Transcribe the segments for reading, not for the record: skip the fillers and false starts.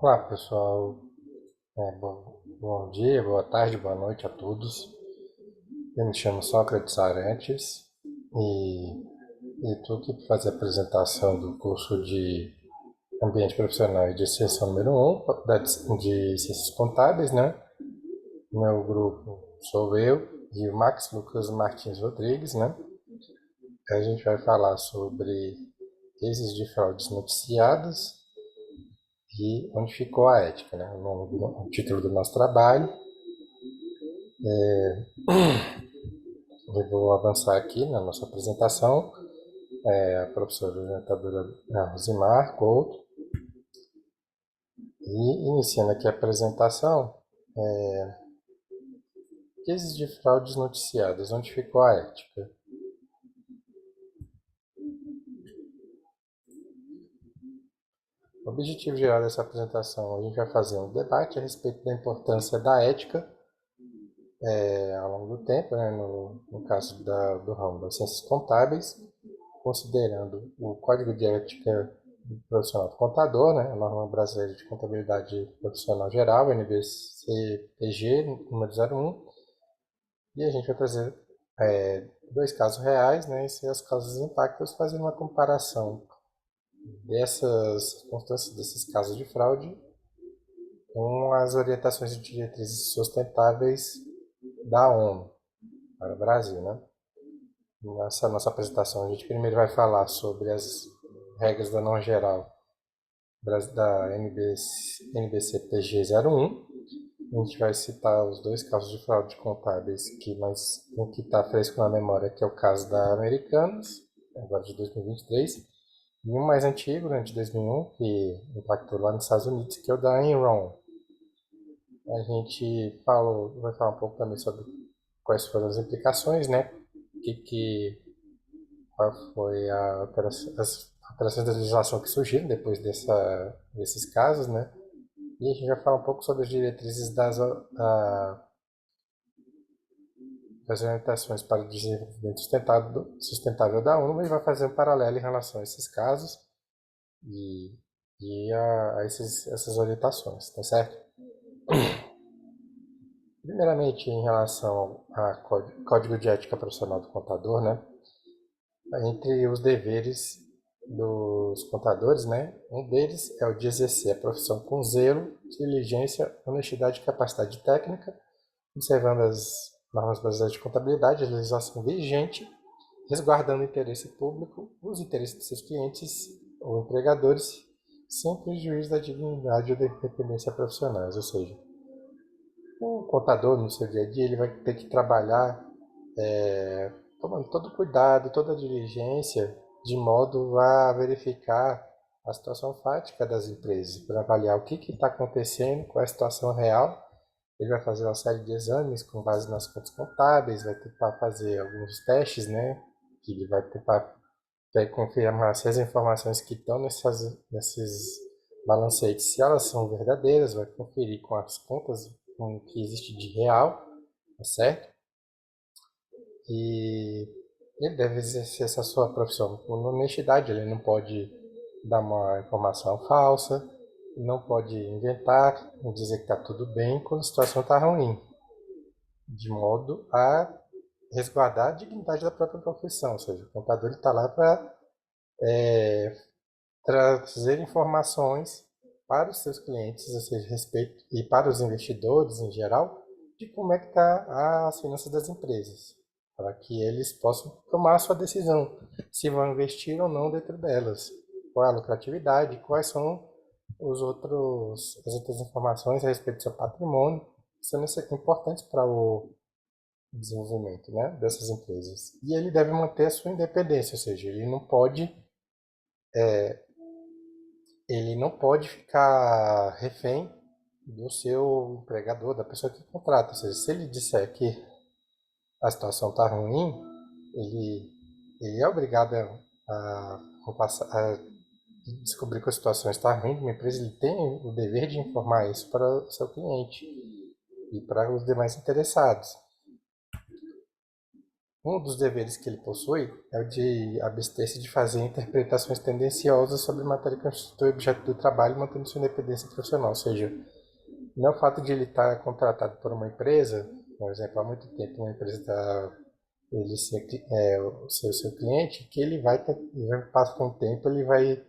Olá pessoal, bom dia, boa tarde, boa noite a todos. Eu me chamo Sócrates Arantes e estou aqui para fazer a apresentação do curso de Ambiente Profissional e de Ciência número 1 de Ciências Contábeis, né? Meu grupo sou eu e o Max Lucas Martins Rodrigues, né? A gente vai falar sobre cases de fraudes noticiadas e onde ficou a ética, né? O título do nosso trabalho. Eu vou avançar aqui na nossa apresentação. A professora orientadora Rosimar Couto. E iniciando aqui a apresentação, cases de fraudes noticiadas, onde ficou a ética? O objetivo geral dessa apresentação, a gente vai fazer um debate a respeito da importância da ética ao longo do tempo, né, no caso do ramo das ciências contábeis, considerando o Código de Ética Profissional do Contador, né, a Norma Brasileira de Contabilidade Profissional Geral, NBC-PG, número 01, e a gente vai trazer dois casos reais, né, e seus causas e impactos, fazendo uma comparação dessas circunstâncias, desses casos de fraude, com as orientações de diretrizes sustentáveis da ONU para o Brasil, né? Nessa nossa apresentação, a gente primeiro vai falar sobre as regras da norma geral da NBC-PG 01. A gente vai citar os dois casos de fraude contábeis, mas o que está fresco na memória, que é o caso da Americanas, agora de 2023, e um mais antigo, né, de 2001, que impactou lá nos Estados Unidos, que é o da Enron. A gente vai falar um pouco também sobre quais foram as implicações, né? Qual foi as alterações da legislação que surgiram depois desses casos, né? E a gente vai falar um pouco sobre as diretrizes das orientações para o desenvolvimento sustentável da ONU, e vai fazer um paralelo em relação a esses casos e, essas orientações, tá certo? Primeiramente, em relação ao Código de Ética Profissional do Contador, né? Entre os deveres dos contadores, né? Um deles é o de exercer a profissão com zelo, diligência, honestidade e capacidade técnica, observando as normas brasileiras de contabilidade, a legislação vigente, resguardando o interesse público, os interesses de seus clientes ou empregadores, sem prejuízo da dignidade ou da independência profissionais. Ou seja, o contador, no seu dia a dia, ele vai ter que trabalhar tomando todo o cuidado, toda a diligência, de modo a verificar a situação fática das empresas, para avaliar o que está acontecendo, qual é a situação real. Ele vai fazer uma série de exames com base nas contas contábeis, vai tentar fazer alguns testes, né? Que ele vai tentar confirmar se as informações que estão nesses balancetes, se elas são verdadeiras, vai conferir com as contas com o que existe de real, tá certo? E ele deve exercer essa sua profissão com honestidade, ele não pode dar uma informação falsa, não pode inventar, dizer que está tudo bem quando a situação está ruim, de modo a resguardar a dignidade da própria profissão, ou seja, o contador está lá para trazer informações para os seus clientes, ou seja, respeito, e para os investidores em geral, de como é que está as finanças das empresas, para que eles possam tomar a sua decisão, se vão investir ou não dentro delas, qual é a lucratividade, quais são as outras informações a respeito do seu patrimônio, que são importantes para o desenvolvimento, né, dessas empresas. E ele deve manter a sua independência, ou seja, ele não pode ficar refém do seu empregador, da pessoa que contrata. Ou seja, se ele disser que a situação está ruim, ele, ele é obrigado a descobrir que a situação está ruim de uma empresa, ele tem o dever de informar isso para o seu cliente e para os demais interessados. Um dos deveres que ele possui é o de abster-se de fazer interpretações tendenciosas sobre matéria que constitui objeto do trabalho, mantendo sua independência profissional. Ou seja, não é o fato de ele estar contratado por uma empresa, por exemplo, há muito tempo uma empresa está ele ser, seu cliente, que ele vai passar com o tempo, ele vai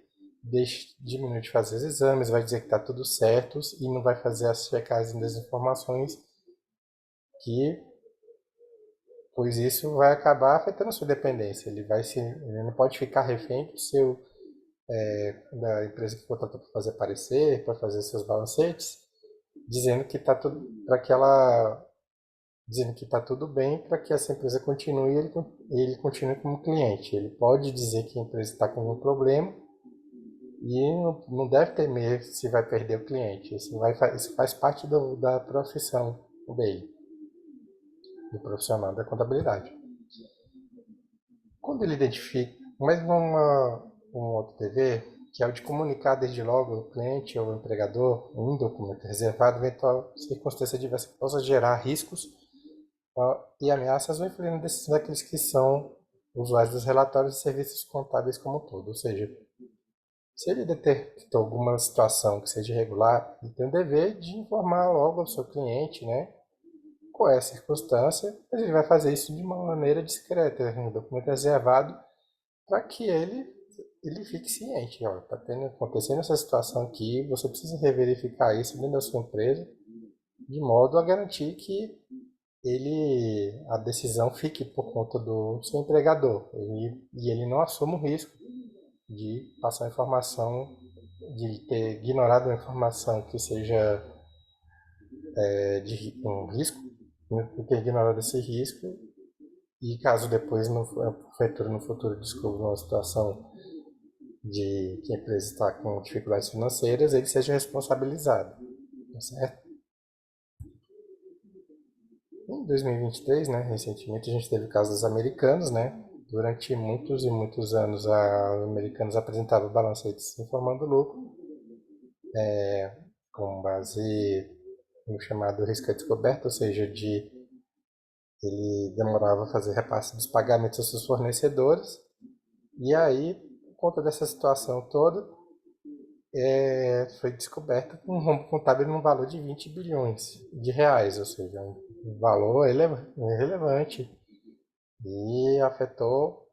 diminuir de fazer os exames, vai dizer que está tudo certo e não vai fazer as checagens das informações que, pois isso vai acabar afetando a sua dependência. Ele não pode ficar refém da empresa que contratou para fazer aparecer, para fazer seus balancetes, dizendo que está tudo para que ela dizendo que está tudo bem para que essa empresa continue e ele continue como cliente. Ele pode dizer que a empresa está com algum problema e não deve temer se vai perder o cliente. Isso faz parte da profissão dele, do profissional da contabilidade. Quando ele identifica, um outro dever, que é o de comunicar desde logo ao cliente ou ao empregador um documento reservado, eventual circunstância diversa que possa gerar riscos e ameaças ou influir na decisão daqueles que são usuários dos relatórios e serviços contábeis como um todo. Ou seja, se ele detectou alguma situação que seja irregular, ele tem o dever de informar logo ao seu cliente, né, qual é a circunstância, mas ele vai fazer isso de uma maneira discreta, um documento reservado, para que ele fique ciente, ó, está acontecendo essa situação aqui, você precisa reverificar isso dentro da sua empresa, de modo a garantir que a decisão fique por conta do seu empregador e ele não assuma o risco de passar informação, de ter ignorado uma informação que seja de um risco, de ter ignorado esse risco e caso depois no futuro descubra uma situação de que a empresa está com dificuldades financeiras, ele seja responsabilizado, tá certo? Em 2023, né, recentemente a gente teve o caso dos americanos, né? Durante muitos e muitos anos, os americanos apresentavam balancetes informando lucro, com base no chamado risco à descoberta, ou seja, ele demorava a fazer repasse dos pagamentos aos seus fornecedores. E aí, por conta dessa situação toda, foi descoberto um rombo contábil num valor de 20 bilhões de reais, ou seja, um valor relevante e afetou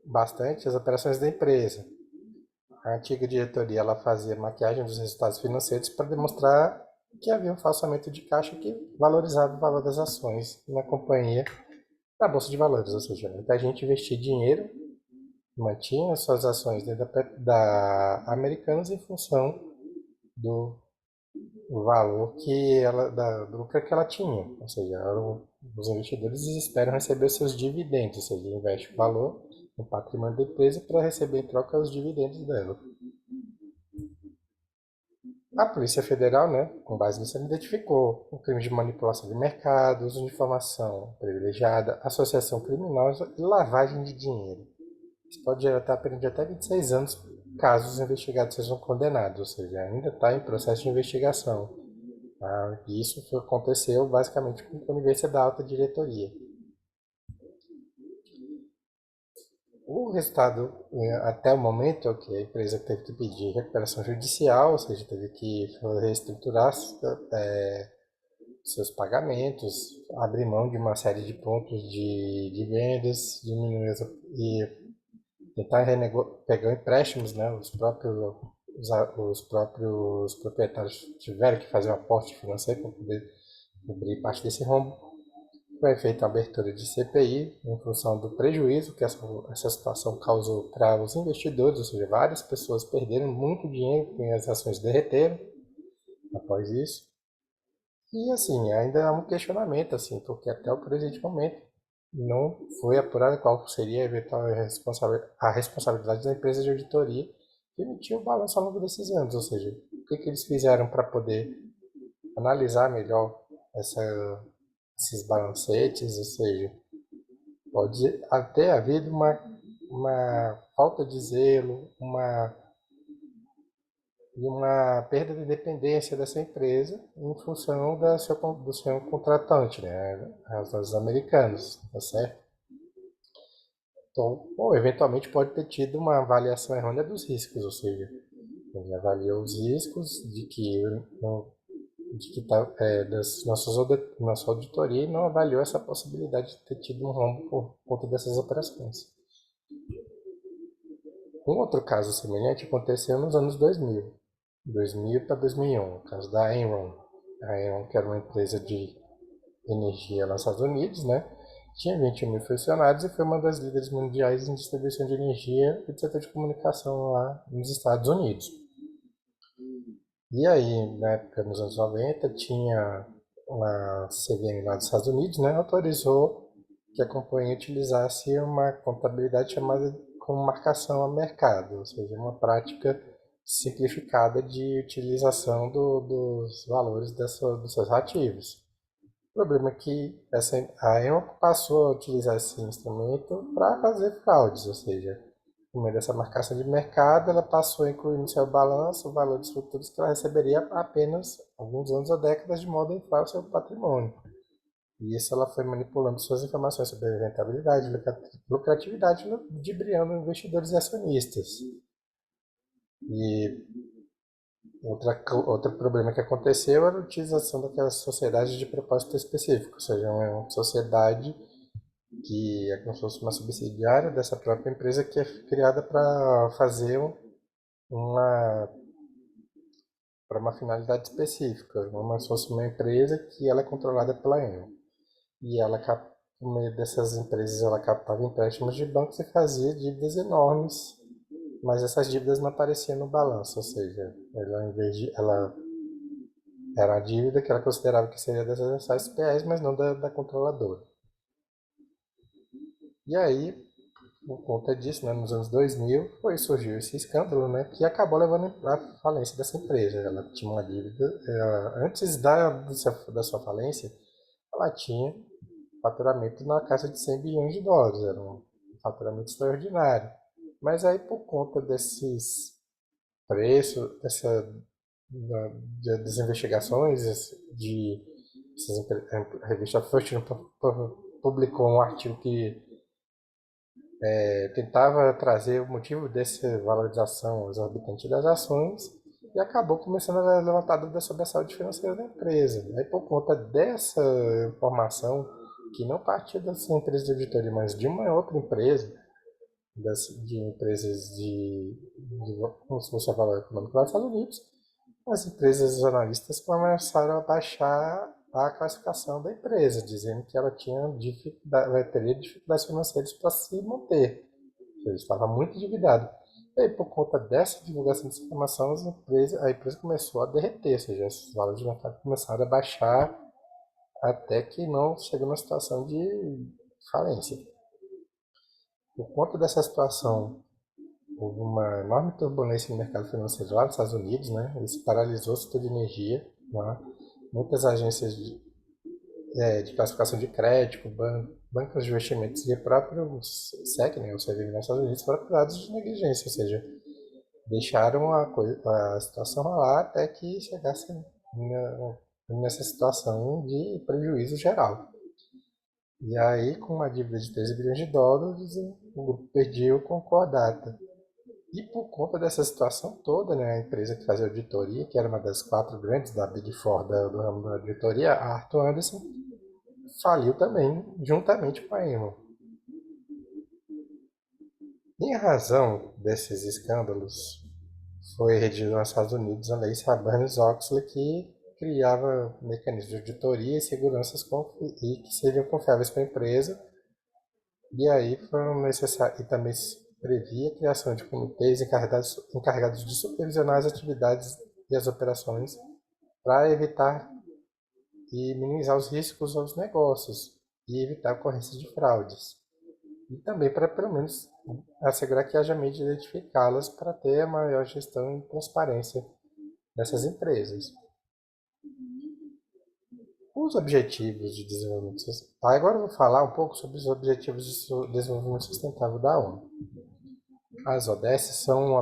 bastante as operações da empresa. A antiga diretoria ela fazia maquiagem dos resultados financeiros para demonstrar que havia um falsamento de caixa que valorizava o valor das ações na companhia na bolsa de valores, ou seja, muita gente investia dinheiro, mantinha suas ações dentro da Americanas em função do valor do lucro que ela tinha, ou seja, os investidores esperam receber seus dividendos, ou seja, investe o valor no patrimônio da empresa para receber em troca os dividendos dela. A Polícia Federal, né, com base nisso, identificou o crime de manipulação de mercado, uso de informação privilegiada, associação criminosa e lavagem de dinheiro. Isso pode gerar até a pena de até 26 anos caso os investigados sejam condenados, ou seja, ainda está em processo de investigação. E isso aconteceu basicamente com a conivência da alta diretoria. O resultado, até o momento, é que a empresa teve que pedir recuperação judicial, ou seja, teve que reestruturar seus pagamentos, abrir mão de uma série de pontos de vendas, diminuir e tentar pegar empréstimos, né? Os próprios proprietários tiveram que fazer um aporte financeiro para poder cobrir parte desse rombo. Foi feita a abertura de CPI em função do prejuízo que essa situação causou para os investidores, ou seja, várias pessoas perderam muito dinheiro porque as ações derreteram após isso. E assim, ainda há um questionamento, assim, porque até o presente momento não foi apurada qual seria a eventual a responsabilidade da empresa de auditoria que emitiu o balanço ao longo desses anos, ou seja, o que eles fizeram para poder analisar melhor esses balancetes, ou seja, pode até haver uma falta de zelo, uma perda de dependência dessa empresa em função do seu contratante, né, os americanos, tá certo? ou eventualmente pode ter tido uma avaliação errônea dos riscos, ou seja, ele avaliou os riscos de que, nossa auditoria e não avaliou essa possibilidade de ter tido um rombo por conta dessas operações. Um outro caso semelhante aconteceu nos anos 2000 para 2001, o caso da Enron. A Enron, que era uma empresa de energia nos Estados Unidos, né? Tinha 20 mil funcionários e foi uma das líderes mundiais em distribuição de energia e de setor de comunicação lá nos Estados Unidos. E aí, na época, nos anos 90, tinha uma CVM lá dos Estados Unidos, né? Autorizou que a companhia utilizasse uma contabilidade chamada como marcação a mercado, ou seja, uma prática simplificada de utilização dos valores dos seus ativos. O problema é que a EMA passou a utilizar esse instrumento para fazer fraudes, ou seja, por meio dessa marcação de mercado, ela passou a incluir no seu balanço o valor dos futuros que ela receberia apenas alguns anos ou décadas, de modo a inflar o seu patrimônio. E isso ela foi manipulando suas informações sobre rentabilidade, lucratividade, ludibriando investidores e acionistas. E outro problema que aconteceu era a utilização daquelas sociedades de propósito específico, ou seja, uma sociedade que é como se fosse uma subsidiária dessa própria empresa que é criada para fazer uma para uma finalidade específica, como se fosse uma empresa que ela é controlada pela Enel. E ela, por meio dessas empresas, ela captava empréstimos de bancos e fazia dívidas enormes, mas essas dívidas não apareciam no balanço, ou seja, ela era a dívida que ela considerava que seria das SPEs, mas não da controladora. E aí, por conta disso, né, nos anos 2000, surgiu esse escândalo, né, que acabou levando à falência dessa empresa. Ela tinha uma dívida, antes da sua falência, ela tinha faturamento na casa de 100 bilhões de dólares, era um faturamento extraordinário. Mas aí, por conta desses preços, das investigações, a revista Fortune publicou um artigo que tentava trazer o motivo dessa valorização exorbitante das ações e acabou começando a levantar dúvidas sobre a saúde financeira da empresa. Aí, por conta dessa informação, que não partia dessa empresa de auditoria, mas de uma outra empresa, de empresas como se fosse a Valor Econômico lá nos Estados Unidos, as empresas jornalistas começaram a baixar a classificação da empresa, dizendo que ela teria dificuldades financeiras para se manter. Ele estava muito endividado. E aí, por conta dessa divulgação dessa informação, a empresa começou a derreter, ou seja, os valores de mercado começaram a baixar até que não chegou na situação de falência. Por conta dessa situação, houve uma enorme turbulência no mercado financeiro lá nos Estados Unidos, né? Isso paralisou o setor de energia, né? Muitas agências de classificação de crédito, bancos de investimentos e o próprio SEC, né, o CVM nos Estados Unidos, foram acusados de negligência, ou seja, deixaram a situação rolar até que chegasse nessa situação de prejuízo geral. E aí, com uma dívida de 13 bilhões de dólares, o grupo perdeu o concordata. E por conta dessa situação toda, né, a empresa que fazia auditoria, que era uma das 4 grandes da Big Four do ramo da auditoria, a Arthur Andersen, faliu também, juntamente com a Enron. Em razão desses escândalos, foi redigida nos Estados Unidos a lei Sarbanes-Oxley, que criava mecanismos de auditoria e seguranças que seriam confiáveis para a empresa. E aí foram necessários, e também previa a criação de comitês encarregados de supervisionar as atividades e as operações para evitar e minimizar os riscos aos negócios e evitar a ocorrência de fraudes. E também para, pelo menos, assegurar que haja meio de identificá-las para ter a maior gestão e transparência dessas empresas. Os objetivos de desenvolvimento sustentável. Agora eu vou falar um pouco sobre os objetivos de desenvolvimento sustentável da ONU. As ODS são um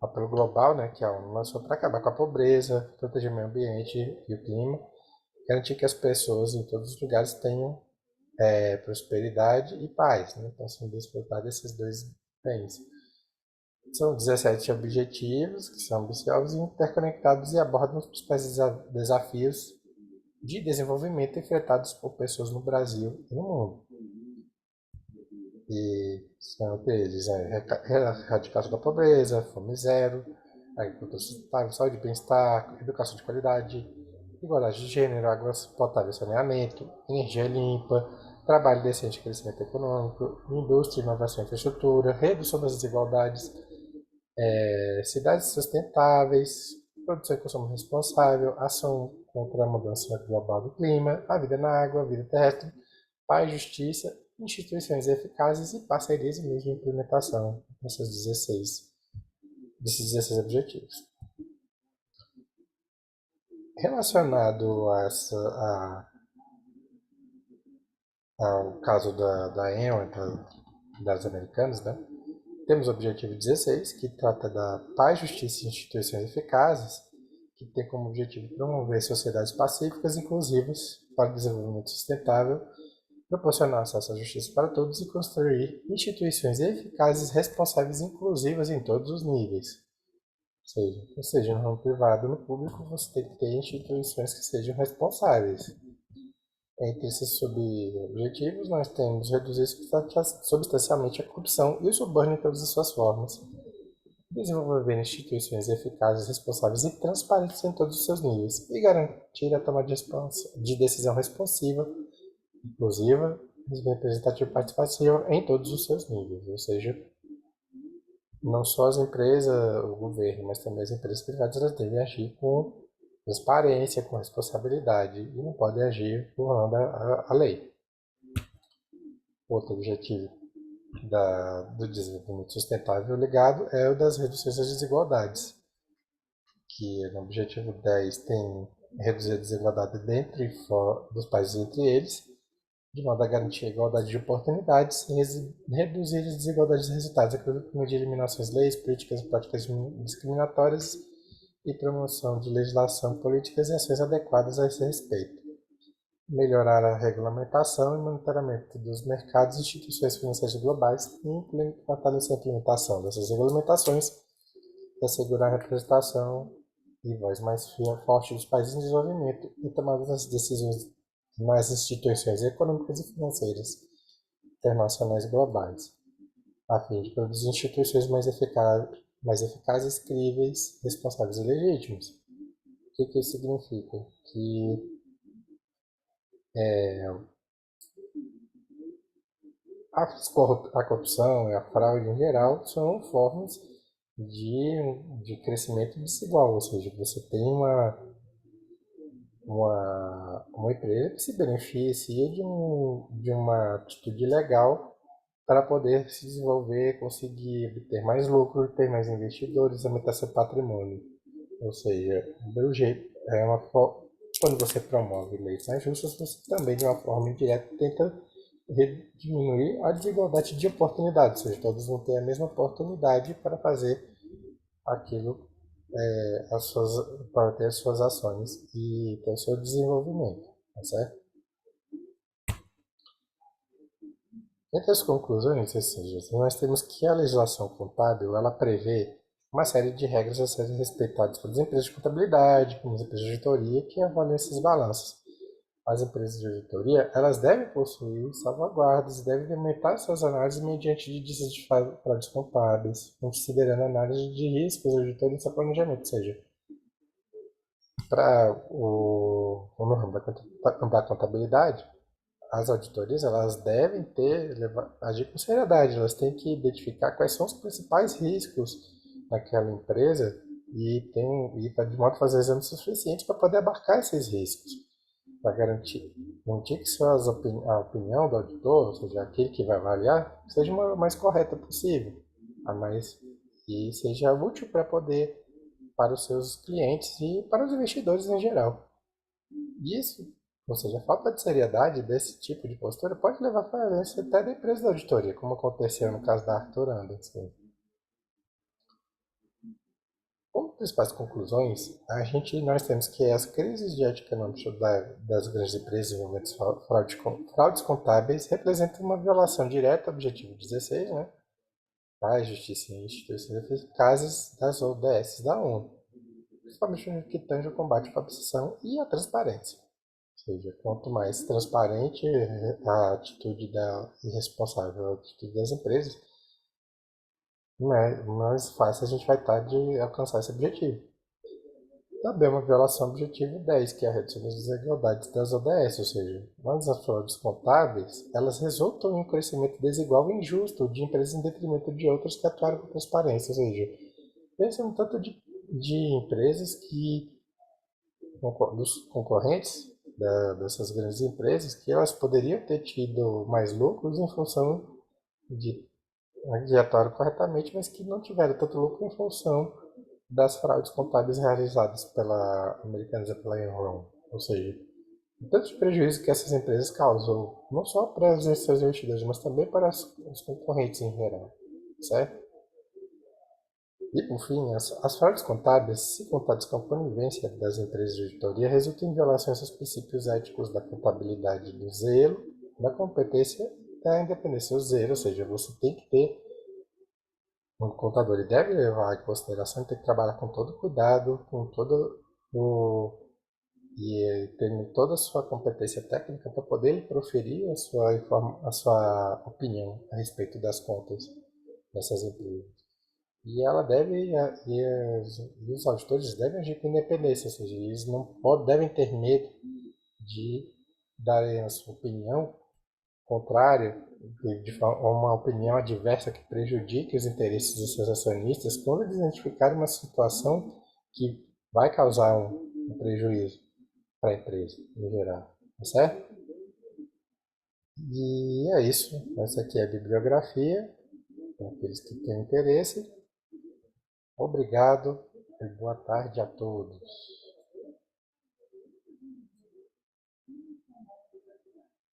apelo global, né, que a ONU lançou para acabar com a pobreza, proteger o meio ambiente e o clima, garantir que as pessoas em todos os lugares tenham prosperidade e paz, né? Então, são desfrutar desses dois bens. São 17 objetivos que são ambiciosos e interconectados e abordam os principais desafios de desenvolvimento enfrentados por pessoas no Brasil e no mundo. E são entre eles erradicação da pobreza, fome zero, agricultura sustentável, saúde e bem-estar, educação de qualidade, igualdade de gênero, água potável e saneamento, energia limpa, trabalho decente e crescimento econômico, indústria, inovação e infraestrutura, redução das desigualdades, cidades sustentáveis, produção e consumo responsável, ação contra a mudança global do clima, a vida na água, a vida terrestre, paz, justiça, instituições eficazes e parcerias e meios de implementação desses 16 objetivos. Relacionado ao caso da EMA, das americanas, né? Temos o objetivo 16, que trata da paz, justiça e instituições eficazes, que tem como objetivo promover sociedades pacíficas e inclusivas para o desenvolvimento sustentável, proporcionar acesso à justiça para todos e construir instituições eficazes, responsáveis e inclusivas em todos os níveis. Ou seja, no ramo privado e no público, você tem que ter instituições que sejam responsáveis. Entre esses subobjetivos, nós temos reduzir substancialmente a corrupção e o suborno em todas as suas formas, desenvolver instituições eficazes, responsáveis e transparentes em todos os seus níveis e garantir a tomada de decisão responsiva, inclusiva, representativa e participativa em todos os seus níveis, ou seja, não só as empresas, o governo, mas também as empresas privadas, elas devem agir com transparência, com responsabilidade e não podem agir burlando a lei. Outro objetivo do desenvolvimento sustentável ligado é o das reduções das desigualdades, que no objetivo 10 tem reduzir a desigualdade dentro e fora dos países entre eles, de modo a garantir a igualdade de oportunidades e reduzir as desigualdades de resultados, por meio de eliminações de leis, políticas e práticas discriminatórias e promoção de legislação, políticas e ações adequadas a esse respeito. Melhorar a regulamentação e monitoramento dos mercados e instituições financeiras globais e fortalecer a implementação dessas regulamentações e assegurar a representação e voz mais forte dos países em desenvolvimento e tomada das decisões nas instituições econômicas e financeiras internacionais e globais, a fim de produzir instituições mais eficazes, críveis, responsáveis e legítimas. O que isso significa? Que a corrupção e a fraude em geral são formas de crescimento desigual, ou seja, você tem uma empresa que se beneficia de uma atitude legal para poder se desenvolver, conseguir obter mais lucro, ter mais investidores, aumentar seu patrimônio. Ou seja, do jeito, quando você promove leis mais justas, você também, de uma forma indireta, tenta diminuir a desigualdade de oportunidades, ou seja, todos vão ter a mesma oportunidade para fazer aquilo, para ter as suas ações e ter o seu desenvolvimento, tá certo? Entre as conclusões, ou seja, nós temos que a legislação contábil, ela prevê uma série de regras a serem respeitadas pelas empresas de contabilidade, pelas empresas de auditoria, que avaliam esses balanços. As empresas de auditoria, elas devem possuir salvaguardas e devem aumentar suas análises mediante indices de fraudes contábeis, considerando análise de riscos, auditoria e seu planejamento, ou seja, para no ramo da contabilidade, as auditorias elas devem agir com seriedade, elas têm que identificar quais são os principais riscos naquela empresa e de modo a fazer exames suficientes para poder abarcar esses riscos, para garantir que a opinião do auditor, ou seja, aquele que vai avaliar, seja a mais correta possível, e seja útil para os seus clientes e para os investidores em geral. Isso, ou seja, a falta de seriedade desse tipo de postura pode levar à falência até da empresa da auditoria, como aconteceu no caso da Arthur Anderson. Como principais conclusões, nós temos que as crises de ética econômica das grandes empresas envolvendo fraudes contábeis representam uma violação direta ao objetivo 16, né? A justiça e instituições eficazes das ODS da ONU, principalmente no que tange ao combate à corrupção e à transparência. Ou seja, quanto mais transparente a atitude e responsável a atitude das empresas, mais fácil a gente vai estar de alcançar esse objetivo. Também uma violação ao objetivo 10, que é a redução das desigualdades das ODS, ou seja, as fraudes contábeis, elas resultam em um crescimento desigual e injusto de empresas em detrimento de outras que atuaram com transparência, ou seja, pensa no tanto de empresas dos concorrentes dessas grandes empresas, que elas poderiam ter tido mais lucros em função de, de atuar corretamente, mas que não tiveram tanto lucro em função das fraudes contábeis realizadas pela Americanas e pela Enron. Ou seja, o tanto de prejuízo que essas empresas causou, não só para as suas investidores, mas também para os concorrentes em geral, certo? E, por fim, as fraudes contábeis, se contadas com a conivência das empresas de auditoria, resultam em violações aos princípios éticos da contabilidade, do zelo, da competência e da independência. O zelo, ou seja, você tem que ter um contador, ele deve levar em consideração, tem que trabalhar com todo cuidado, com todo o e tendo toda a sua competência técnica para poder proferir a sua opinião a respeito das contas dessas empresas. E ela deve, e os auditores devem agir com independência, ou seja, eles não devem ter medo de darem a sua opinião contrária, uma opinião adversa que prejudique os interesses dos seus acionistas, quando eles identificarem uma situação que vai causar um prejuízo para a empresa, em geral. Tá certo? E é isso. Essa aqui é a bibliografia, para aqueles que têm interesse. Obrigado e boa tarde a todos.